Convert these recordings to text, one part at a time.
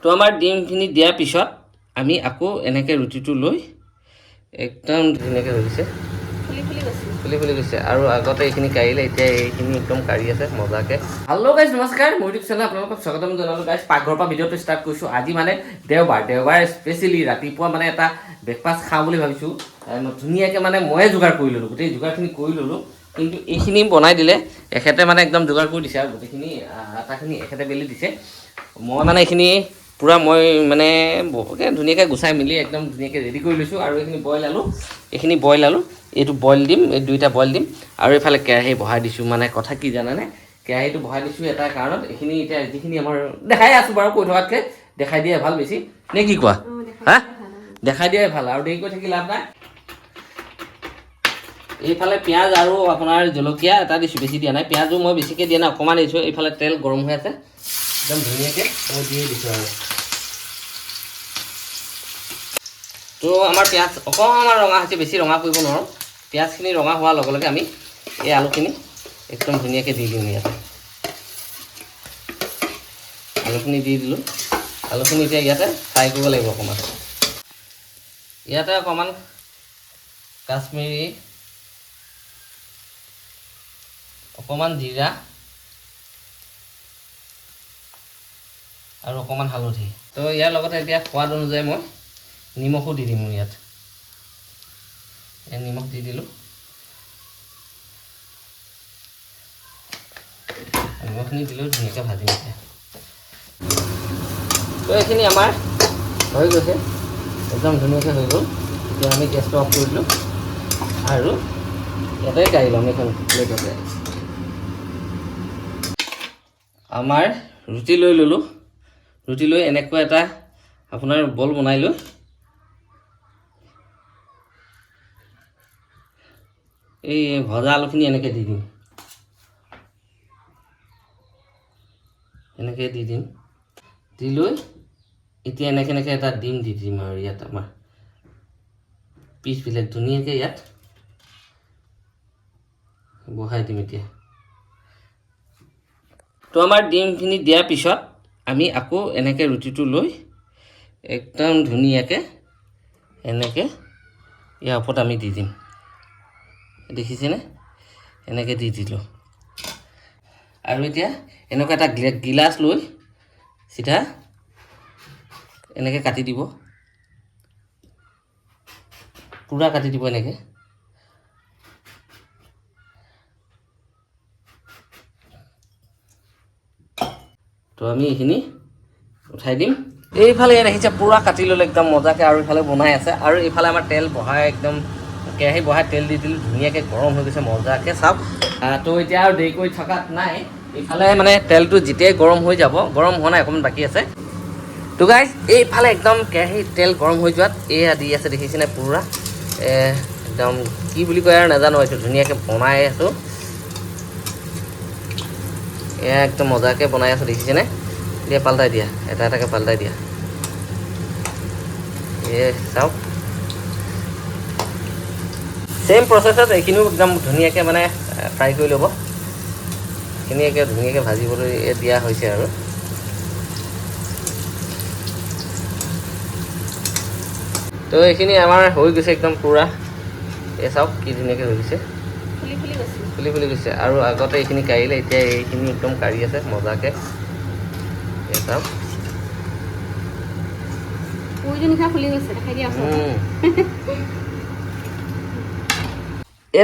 তো আমাৰ ডিমখিনি দিয়াৰ পিছত আমি আকৌ এনেকৈ ৰুটিটো লৈ একদম ধুনীয়াকৈ হৈ গৈছে, ফুলি গৈছে। আৰু আগতে এইখিনি কাঢ়িলে, এতিয়া এইখিনি একদম কাঢ়ি আছে মজাকৈ। হেল্ল' গাইজ, নমস্কাৰ। মোৰ ইউটিউব চেনেল আপোনালোকক স্বাগতম জনালোঁ গাইজ। পাকঘৰৰ পৰা ভিডিঅ'টো ষ্টাৰ্ট কৰিছোঁ। আজি মানে দেওবাৰ স্পেচিয়েলি ৰাতিপুৱা মানে এটা ব্ৰেকফাষ্ট খাওঁ বুলি ভাবিছোঁ। ধুনীয়াকৈ মানে ময়ে যোগাৰ কৰি ল'লোঁ, গোটেই যোগাৰখিনি কৰি ল'লোঁ। কিন্তু এইখিনি বনাই দিলে এখেতে মানে একদম যোগাৰ কৰি দিছে আৰু গোটেইখিনি আটাখিনি এখেতে বেলি দিছে। মই মানে এইখিনি পূৰা মই মানে বহুতে ধুনীয়াকৈ গুচাই মেলি একদম ধুনীয়াকৈ ৰেডি কৰি লৈছোঁ। আৰু এইখিনি বইল আলু এইটো বইল দিম, এই দুইটা বইল দিম। আৰু এইফালে কেৰাহী বহাই দিছোঁ। মানে কথা কি জানানে, কেৰাহীটো বহাই দিছোঁ এটা কাৰণত, এইখিনি এতিয়া যিখিনি আমাৰ দেখাই আছোঁ বাৰু, কৈ থকাতকৈ দেখাই দিয়াই ভাল বেছি, নে কি কোৱা? হা, দেখাই দিয়াই ভাল আৰু দেৰি কৰি থাকি লাভ নাই। এইফালে পিঁয়াজ আৰু আপোনাৰ জলকীয়া এটা দিছোঁ, বেছি দিয়া নাই। পিঁয়াজো মই বেছিকৈ দিয়া নাই, অকণমান দিছোঁ। এইফালে তেল গৰম হৈ আছে, একদম ধুনীয়াকৈ মই দিয়ে দিছোঁ আৰু। তো আমাৰ পিঁয়াজ অকণমান ৰঙা হৈছে, বেছি ৰঙা কৰিব নোৱাৰোঁ। পিঁয়াজখিনি ৰঙা হোৱাৰ লগে লগে আমি এই আলুখিনি একদম ধুনীয়াকৈ দি দিওঁ ইয়াতে। আলুখিনি দি দিলোঁ। আলুখিনি এতিয়া ইয়াতে ফ্ৰাই কৰিব লাগিব অকণমান। ইয়াতে অকণমান কাশ্মীৰী, অকণমান জিৰা আৰু অকণমান হালধি। তো ইয়াৰ লগতে এতিয়া সোৱাদ অনুযায়ী মই নিমখো দি দিম ইয়াত। নিমখ দি দিলোঁ। নিমখখিনি দিলেও ধুনীয়াকৈ ভাজি দিছে। তো এইখিনি আমাৰ হৈ গৈছে, একদম ধুনীয়াকৈ হৈ গ'ল। এতিয়া আমি গেছটো অফ কৰি দিলোঁ আৰু ইয়াতে কাঢ়ি ল'ম এখন প্লেটতে। আমাৰ ৰুটি লৈ ল'লোঁ। ৰুটি লৈ এনেকুৱা এটা আপোনাৰ বল বনাই লৈ এই ভজা আলুখিনি এনেকৈ দি দিম, এনেকৈ দি দিম। দি লৈ এতিয়া এনেকৈ এটা ডিম দি দিম আৰু ইয়াত আমাৰ পিচবিলাক ধুনীয়াকৈ ইয়াত বহাই দিম এতিয়া। তো আমাৰ ডিমখিনি দিয়াৰ পিছত আমি আকৌ এনেকৈ ৰুটিটো লৈ একদম ধুনীয়াকৈ এনেকৈ ইয়াৰ ওপৰত আমি দি দিম। দেখিছেনে, এনেকৈ দি দিলোঁ। আৰু এতিয়া এনেকুৱা এটা গিলাচ লৈ চিধা এনেকৈ কাটি দিব, পূৰা কাটি দিব এনেকৈ। তো আমি এইখিনি উঠাই দিম। এইফালে ইয়াত দেখিছে পূৰা কাটি ল'লে একদম মজাকৈ, আৰু এইফালে বনাই আছে। আৰু এইফালে আমাৰ তেল বহাই একদম কেৰাহী বহাই তেল দি দিলোঁ, ধুনীয়াকৈ গৰম হৈ গৈছে মজাকৈ। চাওক, তো এতিয়া আৰু দেৰি কৰি থকাত নাই। এইফালে মানে তেলটো যেতিয়াই গৰম হৈ যাব, গৰম হোৱা নাই, অকণমান বাকী আছে। তো গাইজ, এইফালে একদম কেৰাহী তেল গৰম হৈ যোৱাত এয়া দি আছে, দেখিছেনে পূৰা একদম কি বুলি কয় আৰু নাজানো, এইটো ধুনীয়াকৈ বনাই আছোঁ। এয়া একদম মজাকৈ বনাই আছোঁ, দেখিছেনে? দিয়া পাল্টাই দিয়া, এটা এটাকৈ পাল্টাই দিয়া। চাওক, ছেইম প্ৰচেছত এইখিনিও একদম ধুনীয়াকৈ মানে ফ্ৰাই কৰি ল'ব। এইখিনি ধুনীয়াকৈ ভাজিবলৈ দিয়া হৈছে আৰু। তো এইখিনি আমাৰ হৈ গৈছে একদম পূৰা। চাওক কি ধুনীয়াকৈ হৈ গৈছে, ফুলি গৈছে। আৰু আগতে এইখিনি কাঢ়িলে, এতিয়া এইখিনি একদম কাঢ়ি আছে মজাকৈ। চাওক,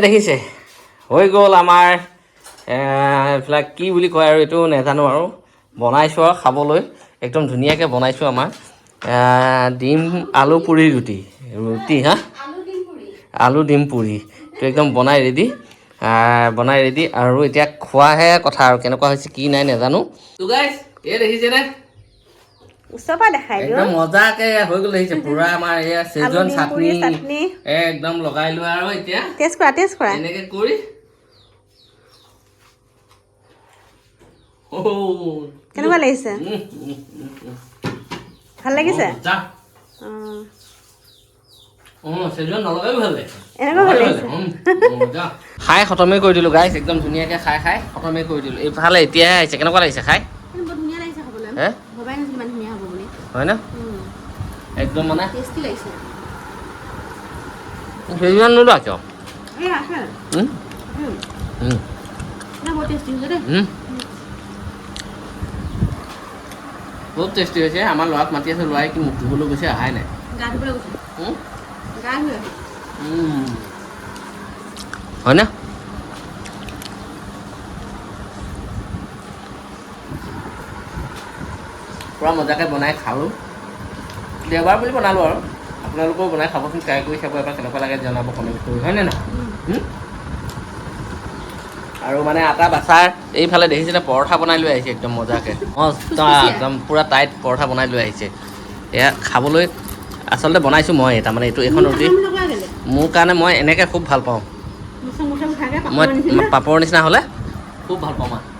দেখিছে হৈ গ'ল আমাৰ এইবিলাক কি বুলি কয় আৰু, এইটো নাজানো আৰু। বনাইছোঁ আৰু খাবলৈ একদম ধুনীয়াকৈ বনাইছোঁ। আমাৰ ডিম আলু পুৰি ৰুটি হা, আলু ডিম পুৰি তো একদম বনাই ৰেডি আৰু এতিয়া খোৱাহে কথা আৰু কেনেকুৱা হৈছে কি নাই নাজানো। তো গাইজ, দেখিছেনে ওচৰৰ পৰা দেখাই দিওঁ, একদম মজাকৈ হৈ গ'ল। দেখিছে পূৰা আমাৰ এয়া চেজৱান চাটনি একদম লগাই লোৱা। আৰু এতিয়া টেষ্ট কৰা এনেকৈ কৰি কেনেকুৱা লাগিছে? ভাল লাগিছে? খাই খতমেই কৰি দিলোঁ গাইজ, একদম ধুনীয়াকৈ খাই খতমেই কৰি দিলোঁ। এইফালে এতিয়াহে আহিছে, কেনেকুৱা লাগিছে খাই? ধুনীয়া লাগিছে খাবলৈ, ভবাই নাছিলোঁ ইমান ধুনীয়া হ'ব বুলি। হয় না একদম মানে টেষ্টি লাগিছে সেইজন লৈ আছ এই আছে না বহুত টেষ্টি হৈছে দেই বহুত টেষ্টি হৈছে আমাৰ ল'ৰাক মাতি আছে ল'ৰাই কি মুখ ধুবলৈ গৈছে অহাই নাই গা ধুবলৈ গৈছে গা ধুই হয়নে পূৰা মজাকৈ বনাই খালোঁ দেওবাৰ বুলি বনালোঁ আৰু আপোনালোকেও বনাই খাবচোন ট্ৰাই কৰি চাব এবাৰ কেনেকুৱা লাগে জনাব কমেণ্ট কৰি হয়নে নহয় আৰু মানে আটা বাচাৰ এইফালে দেখিছিলে পৰঠা বনাই লৈ আহিছে একদম মজাকৈ মস্ত একদম পূৰা টাইট পৰঠা বনাই লৈ আহিছে এয়া খাবলৈ আচলতে বনাইছোঁ মই তাৰমানে এইটো এখন ৰুটি মোৰ কাৰণে মই এনেকৈ খুব ভাল পাওঁ মই পাপৰ নিচিনা হ'লে খুব ভাল পাওঁ মই